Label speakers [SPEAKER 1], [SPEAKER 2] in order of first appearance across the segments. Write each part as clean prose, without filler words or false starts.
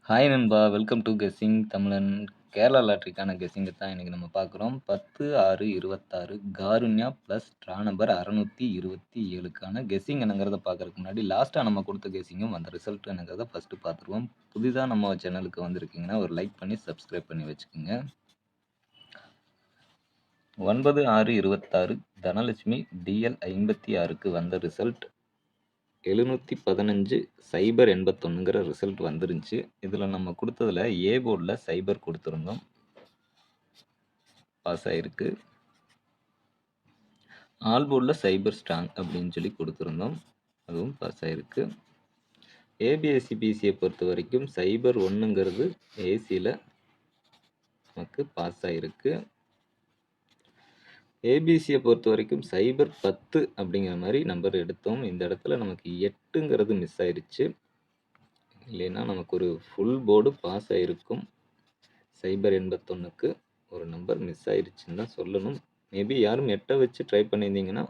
[SPEAKER 1] Hi நண்பா! Welcome to guessing தமிழன். கேரளா லாட்டரிக்கான கெஸ்ஸிங்க தான் இன்னைக்கு நம்ம பார்க்குறோம். 10/6/26 காருண்யா பிளஸ் ட்ரா நம்பர் 627க்கான கெஸ்ஸிங் என்னங்கிறத பார்க்கறதுக்கு முன்னாடி, லாஸ்ட்டா நம்ம குடுத்த கெஸ்ஸிங்கும் அந்த ரிசல்ட் என்னங்கிறத ஃபர்ஸ்ட்டு பார்த்துருவோம். புதிதா நம்ம சேனலுக்கு வந்திருக்கீங்கன்னா, ஒரு லைக் பண்ணி சப்ஸ்கிரைப் பண்ணி வச்சுக்கங்க. 9/6/26 தனலட்சுமி டிஎல் 56க்கு வந்த ரிசல்ட் 715/081ங்கிற ரிசல்ட் வந்துருந்துச்சு. இதில நம்ம குடுத்ததுல ஏ போர்டுல 0 குடுத்துருந்தோம். பாஸ் ஆயிருக்கு. ஆல் போர்டுல 0 ஸ்ட்ராங் அப்படின்னு சொல்லி குடுத்துருந்தோம். அதுவும் பாஸ் ஆயிருக்கு. ஏபிஎஸ்சி பிசியை பொறுத்தவரைக்கும் 01ங்கிறது ஏசில நமக்கு பாஸ் ஆயிருக்கு. ஏபிசியை பொறுத்தவரைக்கும் 010 அப்படிங்கிற மாதிரி நம்பர் எடுத்தோம். இந்த இடத்துல நமக்கு 8ங்கிறது மிஸ் ஆயிருச்சு. இல்லைன்னா நமக்கு ஒரு ஃபுல் போர்டு பாஸ் ஆயிருக்கும். 081க்கு ஒரு நம்பர் மிஸ் ஆயிருச்சுன்னு தான் சொல்லணும். மேபி யாரும் 8 வச்சு ட்ரை பண்ணியிருந்தீங்கன்னா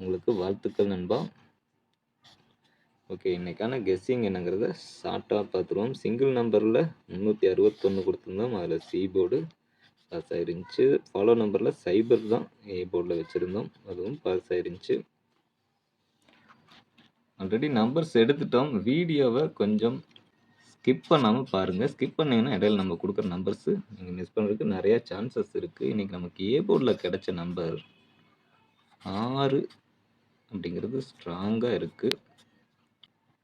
[SPEAKER 1] உங்களுக்கு வாழ்த்துக்கள் நண்பா. ஓகே, இன்னைக்கான கெஸ்ஸிங் என்னங்கிறத ஷார்ட்டாக பார்த்துருவோம். சிங்கிள் நம்பரில் 361 கொடுத்துருந்தோம். அதில் சி போர்டு பாஸ் ஆயிருந்துச்சு. ஃபாலோ நம்பரில் 0 தான் ஏ போர்டில் வச்சுருந்தோம். அதுவும் பாஸ் ஆயிருந்துச்சு. ஆல்ரெடி நம்பர்ஸ் எடுத்துட்டோம். வீடியோவை கொஞ்சம் ஸ்கிப் பண்ணாமல் பாருங்கள். ஸ்கிப் பண்ணிங்கன்னா இடையில நம்ம கொடுக்குற நம்பர்ஸு நீங்கள் மிஸ் பண்ணுறதுக்கு நிறையா சான்சஸ் இருக்குது. இன்றைக்கி நமக்கு ஏ போர்டில் கிடைச்ச நம்பர் 6 அப்படிங்கிறது ஸ்ட்ராங்காக இருக்குது.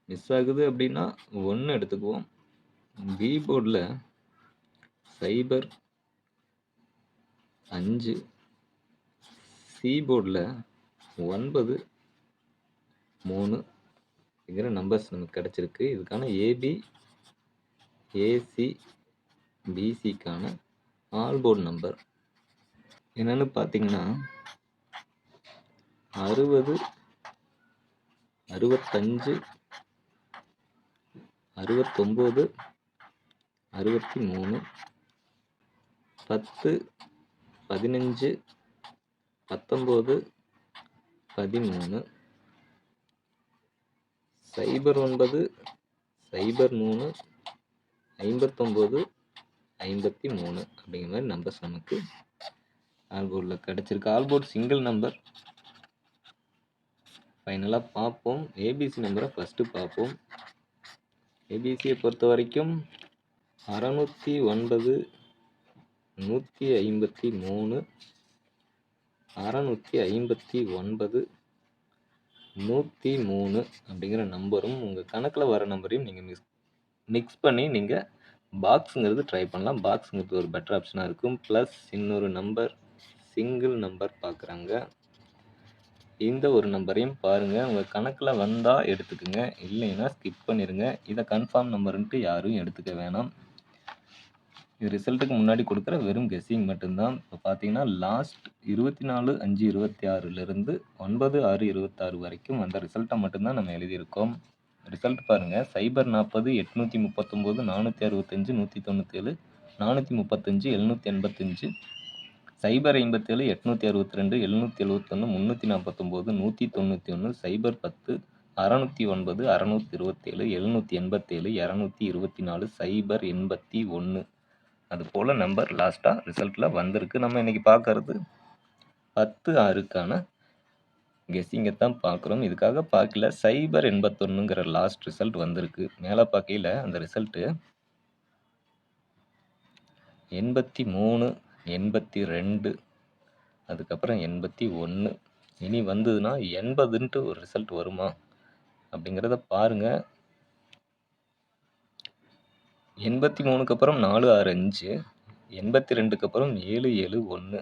[SPEAKER 1] மிஸ் ஆகுது அப்படின்னா 1 எடுத்துக்குவோம். பி போர்டில் 0 5, சி போர்டில் 9 3 அப்படிங்கிற நம்பர்ஸ் நமக்கு கிடச்சிருக்கு. இதுக்கான ஏபி ஏசி பிசிக்கான ஆல் போர்டு நம்பர் என்னென்னு பார்த்தீங்கன்னா 60 65 69 63 10 15 19 13 09 03 59 53 அப்படிங்கிற மாதிரி நம்பர்ஸ் நமக்கு ஆல்போர்டில் கிடச்சிருக்கு. ஆல்போர்ட் சிங்கிள் நம்பர் ஃபைனலாக பார்ப்போம். ஏபிசி நம்பரை ஃபஸ்ட்டு பார்ப்போம். ஏபிசியை பொறுத்த வரைக்கும் 609 153 659 103 அப்படிங்கிற நம்பரும் உங்கள் கணக்கில் வர நம்பரையும் நீங்கள் மிக்ஸ் பண்ணி நீங்கள் பாக்ஸுங்கிறது ட்ரை பண்ணலாம். பாக்ஸுங்கிறது ஒரு பெட்டர் ஆப்ஷனாக இருக்கும். ப்ளஸ் இன்னொரு நம்பர் சிங்கிள் நம்பர் பார்க்குறாங்க. இந்த ஒரு நம்பரையும் பாருங்கள். உங்கள் கணக்கில் வந்தால் எடுத்துக்கோங்க, இல்லைன்னா ஸ்கிப் பண்ணிடுங்க. இதை கன்ஃபார்ம் நம்பருன்ட்டு யாரும் எடுத்துக்க வேணாம். இது ரிசல்ட்டுக்கு முன்னாடி கொடுக்குற வெறும் கெஸ்ஸிங் மட்டும்தான். இப்போ பார்த்தீங்கன்னா லாஸ்ட் 24/5/26லேருந்து 9/6/26 வரைக்கும் அந்த ரிசல்ட்டை மட்டும்தான் நம்ம எழுதியிருக்கோம். ரிசல்ட் பாருங்கள். 040 839 465 197 435 785 057 862 771 349 191 010 609 627 787 224 081 அது போல் நம்பர் லாஸ்ட்டாக ரிசல்ட்டில் வந்திருக்கு. நம்ம இன்றைக்கி பார்க்கறது 10/6க்கான கெஸ்ஸிங்கை தான் பார்க்குறோம். இதுக்காக பார்க்கல 081ங்கிற லாஸ்ட் ரிசல்ட் வந்திருக்கு. மேலே பார்க்கையில் அந்த ரிசல்ட்டு 83 82 அதுக்கப்புறம் 81 இனி வந்ததுன்னா 80ன்ட்டு ஒரு ரிசல்ட் வருமா அப்படிங்கிறத பாருங்கள். 83க்கு அப்புறம் 465 82க்கு அப்புறம் 771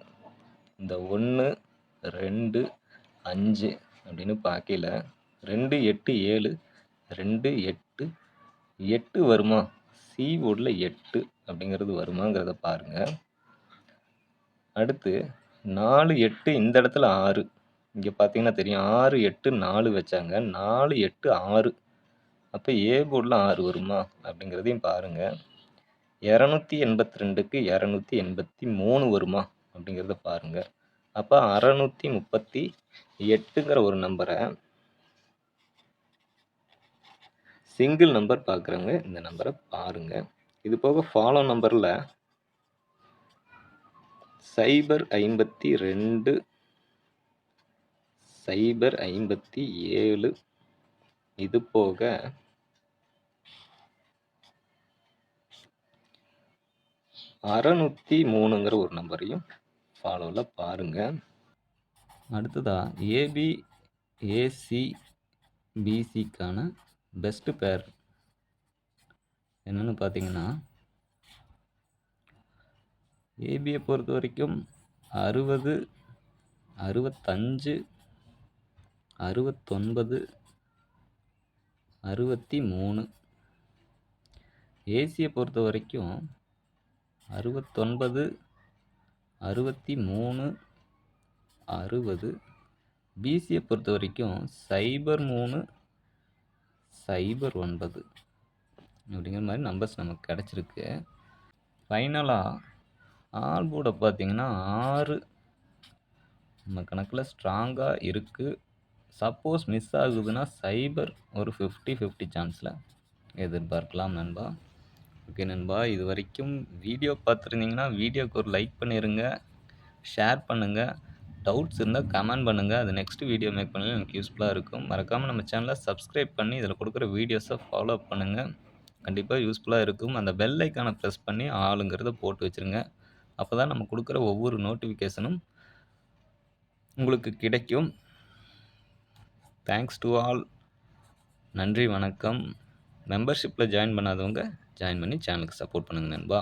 [SPEAKER 1] இந்த 1 2 5 அப்படின்னு பார்க்கல 2 8 7 2 8 8 வருமா? சி போர்டில் 8 அப்படிங்கிறது வருமாங்கிறத பாருங்கள். அடுத்து 4 8 இந்த இடத்துல 6 இங்கே பார்த்தீங்கன்னா தெரியும். 6 8 4 வச்சாங்க. 4 8 6 அப்போ ஏ போர்டில் 6 வருமா அப்படிங்கிறதையும் பாருங்கள். 282க்கு 283 வருமா அப்படிங்கிறத பாருங்கள். அப்போ 638ங்கிற ஒரு நம்பரை சிங்கிள் நம்பர் பார்க்குறவங்க இந்த நம்பரை பாருங்கள். இது போக ஃபாலோ நம்பர்ல 052 057 இது போக 603ங்கிற ஒரு நம்பரையும் ஃபாலோல பாருங்க. அடுத்ததா ஏபி ஏசி பிசிக்கான பெஸ்ட் பேர் என்னன்னு பார்த்தீங்கன்னா, ஏபியை பொறுத்த வரைக்கும் 60 65 69 63. ஏசியை பொறுத்த வரைக்கும் 69 63 60. பிசியை பொறுத்த வரைக்கும் 03 09 அப்படிங்கிற மாதிரி நம்பர்ஸ் நமக்கு கிடச்சிருக்கு. ஃபைனலாக ஆல் போர்டை பார்த்தீங்கன்னா 6 நம்ம கணக்கில் ஸ்ட்ராங்காக இருக்குது. சப்போஸ் மிஸ் ஆகுதுன்னா 0 ஒரு 50-50 சான்ஸில் எதிர்பார்க்கலாம் நண்பா. ஓகே நண்பா, இது வரைக்கும் வீடியோ பார்த்துருந்தீங்கன்னா வீடியோக்கு ஒரு லைக் பண்ணிடுங்க, ஷேர் பண்ணுங்கள், டவுட்ஸ் இருந்தால் கமெண்ட் பண்ணுங்கள். அது நெக்ஸ்ட் வீடியோ மேக் பண்ணல எனக்கு யூஸ்ஃபுல்லாக இருக்கும். மறக்காமல் நம்ம சேனலை சப்ஸ்கிரைப் பண்ணி இதில் கொடுக்குற வீடியோஸை ஃபாலோ பண்ணுங்கள். கண்டிப்பாக யூஸ்ஃபுல்லாக இருக்கும். அந்த பெல் ஐக்கானை ப்ரெஸ் பண்ணி ஆளுங்கிறத போட்டு வச்சுருங்க. அப்போ தான் நம்ம கொடுக்குற ஒவ்வொரு நோட்டிஃபிகேஷனும் உங்களுக்கு கிடைக்கும். Thanks to all. நன்றி, வணக்கம். மெம்பர்ஷிப்பில் ஜாயின் பண்ணாதவங்க ஜாயின் பண்ணி சேனலுக்கு சப்போர்ட் பண்ணுங்கள் நண்பா.